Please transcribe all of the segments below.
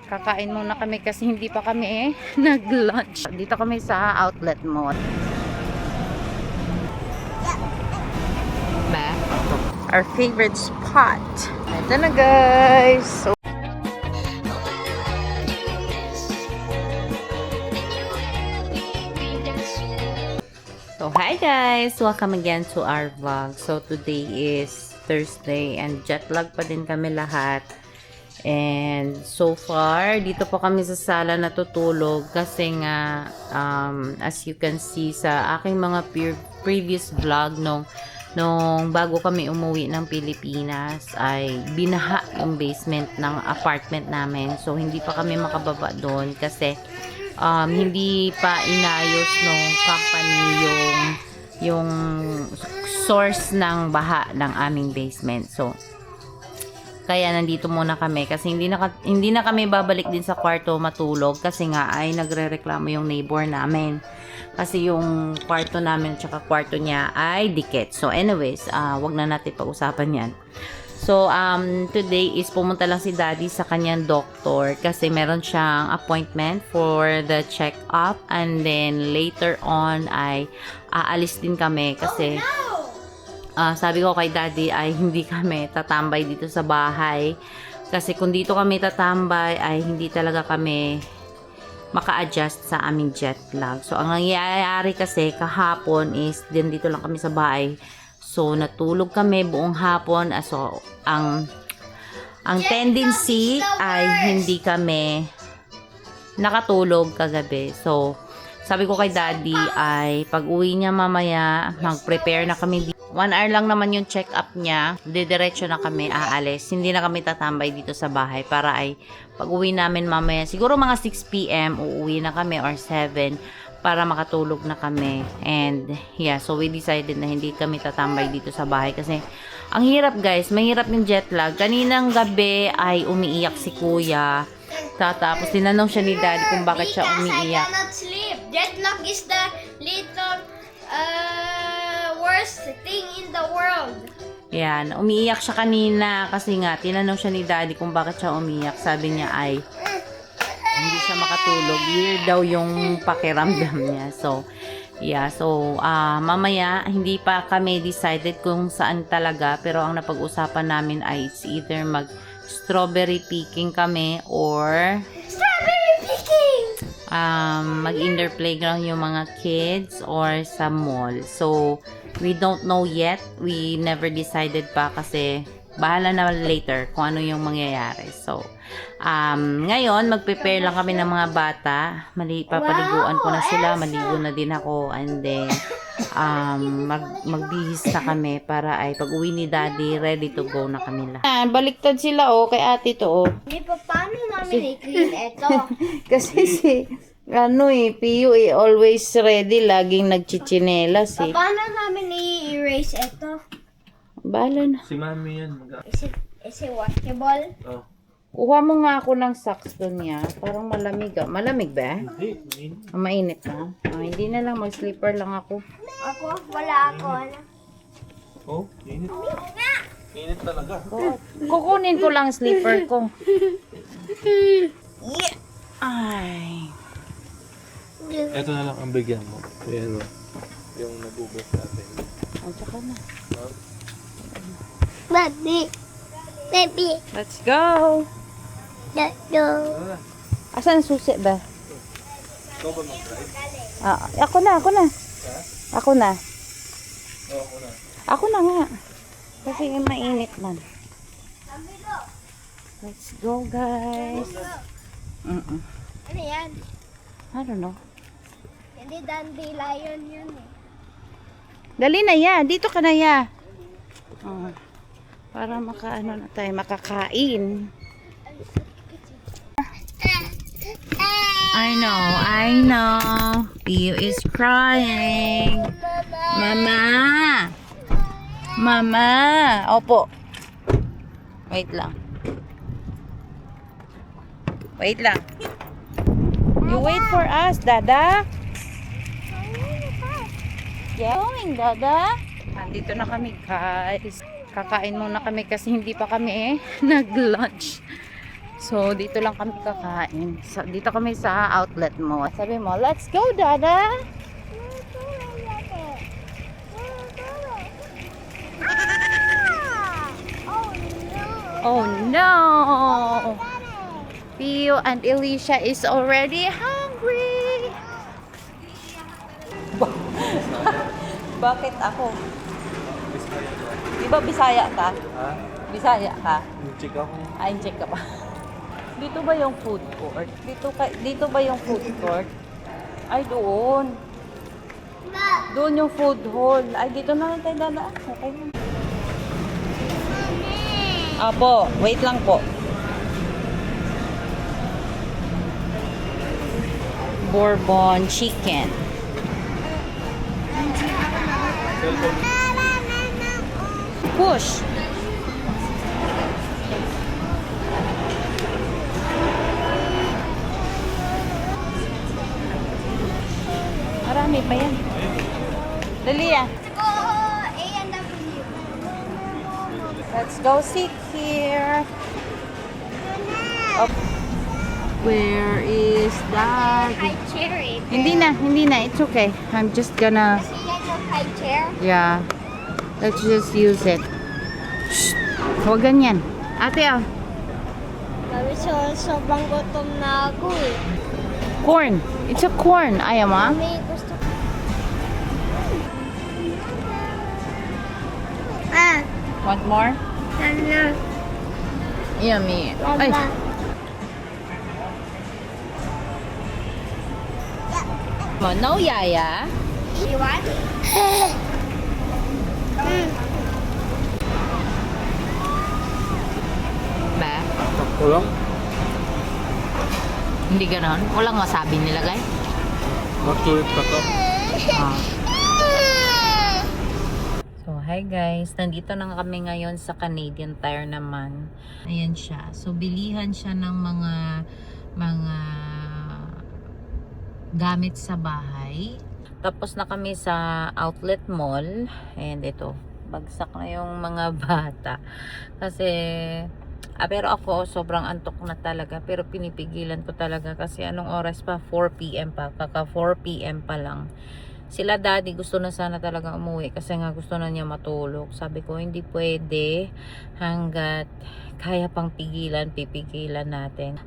Kakain muna kami kasi hindi pa kami nag-lunch. Dito kami sa outlet mall. Our favorite spot. Ito na guys. So hi guys! Welcome again to our vlog. So today is Thursday and jet lag pa din kami lahat. And so far, dito po kami sa sala natutulog kasi nga as you can see sa aking mga previous vlog nung bago kami umuwi ng Pilipinas ay binaha yung basement ng apartment namin. So hindi pa kami makababa doon kasi hindi pa inayos ng company yung source ng baha ng aming basement. So kaya nandito muna kami kasi hindi na kami babalik din sa kwarto matulog kasi nga ay nagrereklamo yung neighbor namin. Kasi yung kwarto namin at saka kwarto niya ay dikit. So anyways, wag na natin pag-usapan yan. So today is pumunta lang si Daddy sa kanyang doktor kasi meron siyang appointment for the check-up and then later on ay aalis din kami kasi sabi ko kay Daddy ay hindi kami tatambay dito sa bahay kasi kung dito kami tatambay ay hindi talaga kami maka-adjust sa aming jet lag. So ang nangyayari kasi kahapon is dito lang kami sa bahay. So natulog kami buong hapon. So ang tendency ay hindi kami nakatulog kagabi. So sabi ko kay Daddy ay pag uwi niya mamaya mag-prepare na kami. 1 hour lang naman yung check-up niya. Didiretso na kami aalis. Hindi na kami tatambay dito sa bahay para ay pag uwi namin mamaya, siguro mga 6 PM uuwi na kami or 7 para makatulog na kami. And yeah, so we decided na hindi kami tatambay dito sa bahay kasi ang hirap guys, mahirap yung jet lag. Kaninang gabi ay umiiyak si Kuya. Tapos tinanong siya ni Daddy kung bakit siya umiiyak. I cannot sleep. Jet lag is the little worst thing in the world. Yan, umiiyak siya kanina kasi nga tinanong siya ni Daddy kung bakit siya umiiyak. Sabi niya ay hindi siya makatulog. Weird daw yung pakiramdam niya. So, yeah. So, mamaya hindi pa kami decided kung saan talaga pero ang napag-usapan namin ay it's either mag-strawberry picking kami or Strawberry picking! mag-indoor playground yung mga kids or sa mall. So, we don't know yet. We never decided pa kasi bahala na later kung ano yung mangyayari. So, ngayon, mag-prepare lang kami ng mga bata. Papaliguan ko na sila. Maligo na din ako. And then, magbihis na kami para ay pag uwi ni Daddy, ready to go na kami lahat. Baliktad sila kay ate to Hindi pa paano namin i-clean ito? Kasi Piyo always ready, laging nagchichinelas Paano namin i-erase ito? Bala na. Si Mami yan. Is it washable? Oh. Kuha mo nga ako ng socks doon niya. Parang malamig Malamig ba? Hindi, mainit. Mainit na. Hindi na lang, mag-slipper lang ako. Ako? Wala ako. Oh, mainit. Mainit talaga. Kukunin ko lang slipper ko. Ay. Ito na lang ang bigyan mo. Pero, yung nag-ubos natin. Ang tsaka na. Daddy. Baby. Let's go. Daddy. Asan ang susi ba? Ikaw ba mag-drive? Ako na. Ako na. Oo, ako na. Ako na nga. Kasi mainit man. Let's go, guys. Ano yan? I don't know. Hindi dandelion yun eh. Dali na ya. Dito ka na ya. Para makaano na tayo. Makakain. I know. Pio is crying. Mama. Opo. Wait lang. You wait for us, Dada. Going, Dada. Nandito na kami, guys. Kakain muna kami kasi hindi pa kami nag-lunch. So, dito lang kami kakain. Dito kami sa outlet mo. Sabi mo, let's go, Dada! Oh no! Pio and Alicia is already hungry! Bakit ako? Di ba Bisaya ka? Ha? Bisaya ka? Check ako. Ay, check ka pa. Dito ba yung food court? Dito ba yung food court? Ay, doon. Doon yung food hall. Ay, dito na lang tayo dadaan. Okay lang. Apo, wait lang po. Bourbon chicken. Push. Marami pa yan. Dali ah. A&W. Let's go sit here. Oh. Where is that? High chair. Hindi na. It's okay. I'm just gonna, See yan yung high chair? yeah. Let's just use it. Shh. Huwag ganyan. Ate, ah. Sabi sobrang gutom na ako eh. Corn. It's a corn. Ayaw mo? May gusto ko. Ah, Want more? ano? Yummy. Ay. No, Yaya. You want? Ba? Sakto lang. Hindi ganon? Walang wasabi nilagay? Matulit ka to. Ah. So, hi guys. Nandito na kami ngayon sa Canadian Tire naman. Ayan siya. So, bilihan siya ng mga gamit sa bahay. Tapos na kami sa outlet mall. And ito, bagsak na yung mga bata. Kasi, pero ako, sobrang antok na talaga. Pero pinipigilan ko talaga kasi anong oras pa? 4 p.m. pa. Kaka 4 p.m. pa lang. Sila daddy gusto na sana talaga umuwi kasi nga gusto na niya matulog. Sabi ko hindi pwede hanggat kaya pang pigilan, pipigilan natin.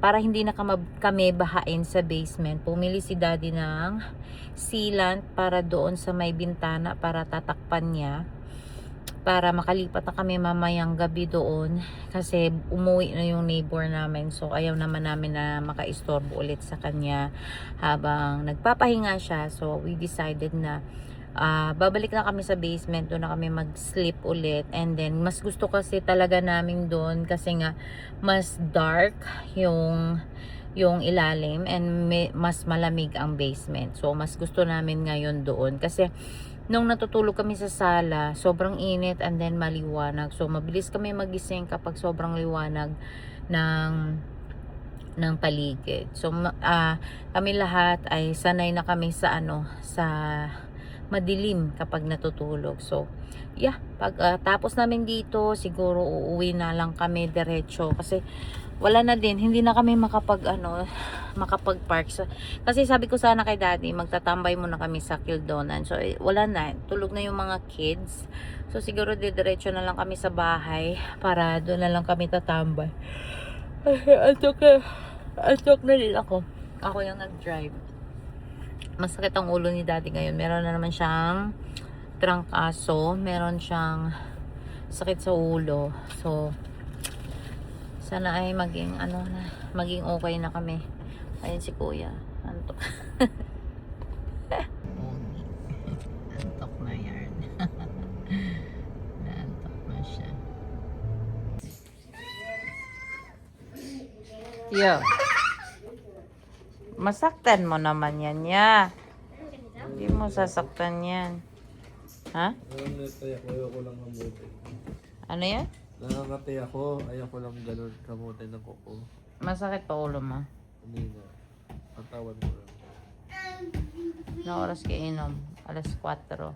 Para hindi na kami bahain sa basement, pumili si daddy ng sealant para doon sa may bintana para tatakpan niya. Para makalipat na kami mamayang gabi doon kasi umuwi na yung neighbor namin, so ayaw naman namin na makaistorbo ulit sa kanya habang nagpapahinga siya. So we decided na babalik na kami sa basement, doon na kami mag-sleep ulit. And then mas gusto kasi talaga namin doon kasi nga mas dark yung ilalim and mas malamig ang basement. So mas gusto namin ngayon doon kasi nung natutulog kami sa sala, sobrang init and then maliwanag. So, mabilis kami magising kapag sobrang liwanag ng paligid. So, kami lahat ay sanay na kami sa sa madilim kapag natutulog. So, yeah, pag tapos namin dito, siguro uuwi na lang kami diretso kasi wala na din, hindi na kami makapag-park. So, kasi sabi ko sana kay daddy, magtatambay muna kami sa Kildonan. So, wala na, tulog na yung mga kids. So, siguro diretso na lang kami sa bahay para doon na lang kami tatambay. Antok na din ako. Ako yung nag-drive. Masakit ang ulo ni daddy ngayon. Meron na naman siyang trangkaso. Meron siyang sakit sa ulo. So, sana ay maging okay na kami. Ayun si kuya. Antok. Antok na yan. Antok na siya. Yo. Masaktan mo naman yan, ya. Hindi mo sasaktan yan. Ha? Ayoko lang mabuti. Ano yan? Nangangati ako. Ayoko lang ganun kamuti ng kuko. Masakit pa ulo mo? Hindi na. Patawan ko lang. Na oras ka inom? Alas 4.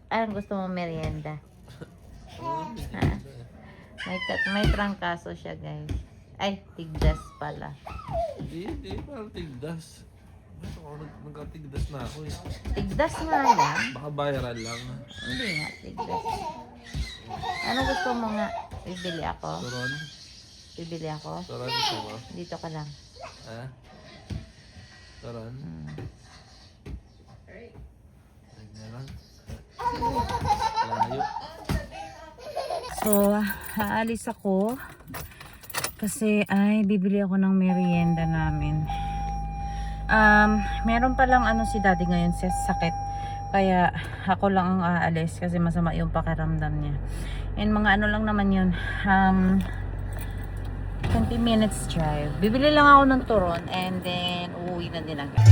Anong gusto mo merienda? Ha? May trangkaso siya, guys. Ay, tigdas pala. Hindi, parang tigdas. Ba't ako nagkatigdas na ako eh? Tigdas nga yan. Baka viral lang. Hindi nga, tigdas. Ano gusto mo nga? Bibili ako? Turon? Bibili ako? Turon gusto mo? Dito ka lang. Ha? Turon? Ay na lang. Layo. So, aalis ako kasi ay bibili ako ng merienda namin. Meron palang si daddy ngayon sa sakit. Kaya ako lang ang aalis kasi masama yung pakiramdam niya. And mga lang naman yun. 20 minutes drive. Bibili lang ako ng turon and then uuwi na din agad.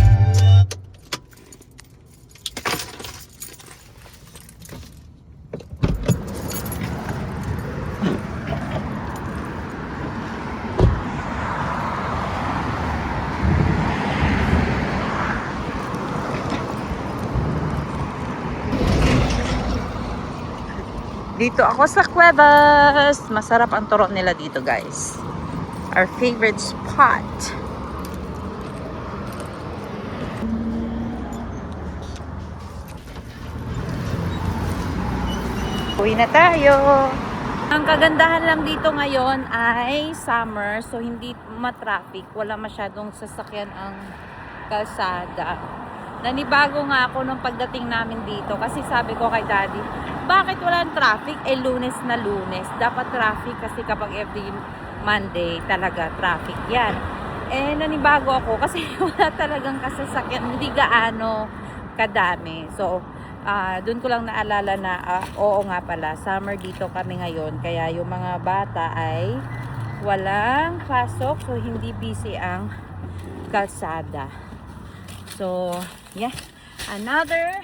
Dito ako sa Cuevas. Masarap ang turon nila dito, guys. Our favorite spot. Uwi na tayo. Ang kagandahan lang dito ngayon ay summer, so hindi matraffic. Wala masyadong sasakyan ang kalsada. Nanibago nga ako nung pagdating namin dito kasi sabi ko kay daddy, bakit walang traffic? Lunes na Lunes. Dapat traffic kasi kapag every Monday talaga traffic yan. Nanibago ako kasi wala talagang kasasakyan. Hindi gaano kadami. So, doon ko lang naalala na, oo nga pala, summer dito kami ngayon. Kaya yung mga bata ay walang pasok. So, hindi busy ang kalsada. So, yeah. Another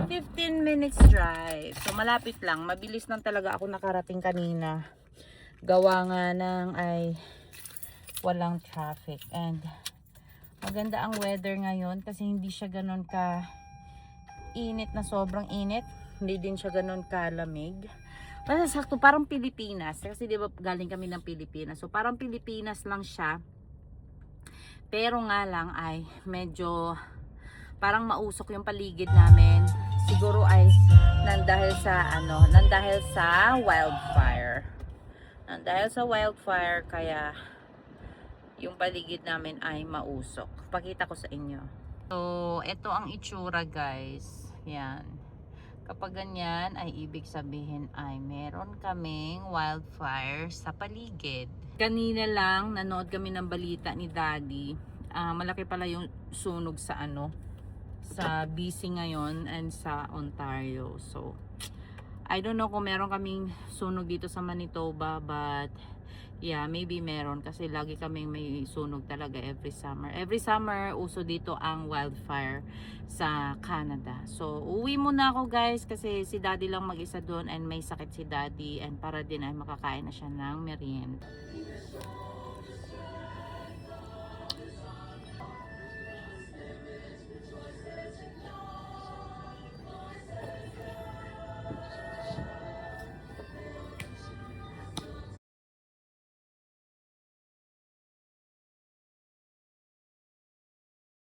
15 minutes drive. So, malapit lang. Mabilis lang talaga ako nakarating kanina. Gawa nga ng ay walang traffic. And maganda ang weather ngayon kasi hindi siya ganun ka init na sobrang init. Hindi din siya ganun kalamig. Basta sakto, parang Pilipinas. Kasi di ba galing kami ng Pilipinas. So, parang Pilipinas lang siya. Pero nga lang ay medyo parang mausok yung paligid namin. Siguro ay nandahil sa wildfire. Nandahil sa wildfire kaya yung paligid namin ay mausok. Pakita ko sa inyo. So, ito ang itsura, guys. Yan. Kapag ganyan ay ibig sabihin ay meron kaming wildfire sa paligid. Kanina lang nanood kami ng balita ni daddy. Malaki pala yung sunog sa sa BC ngayon and sa Ontario. So, I don't know kung meron kaming sunog dito sa Manitoba, but yeah, maybe meron kasi lagi kaming may sunog talaga every summer. Every summer, uso dito ang wildfire sa Canada. So, uwi muna ako, guys, kasi si daddy lang mag-isa doon and may sakit si daddy and para din ay makakain na siya ng merienda.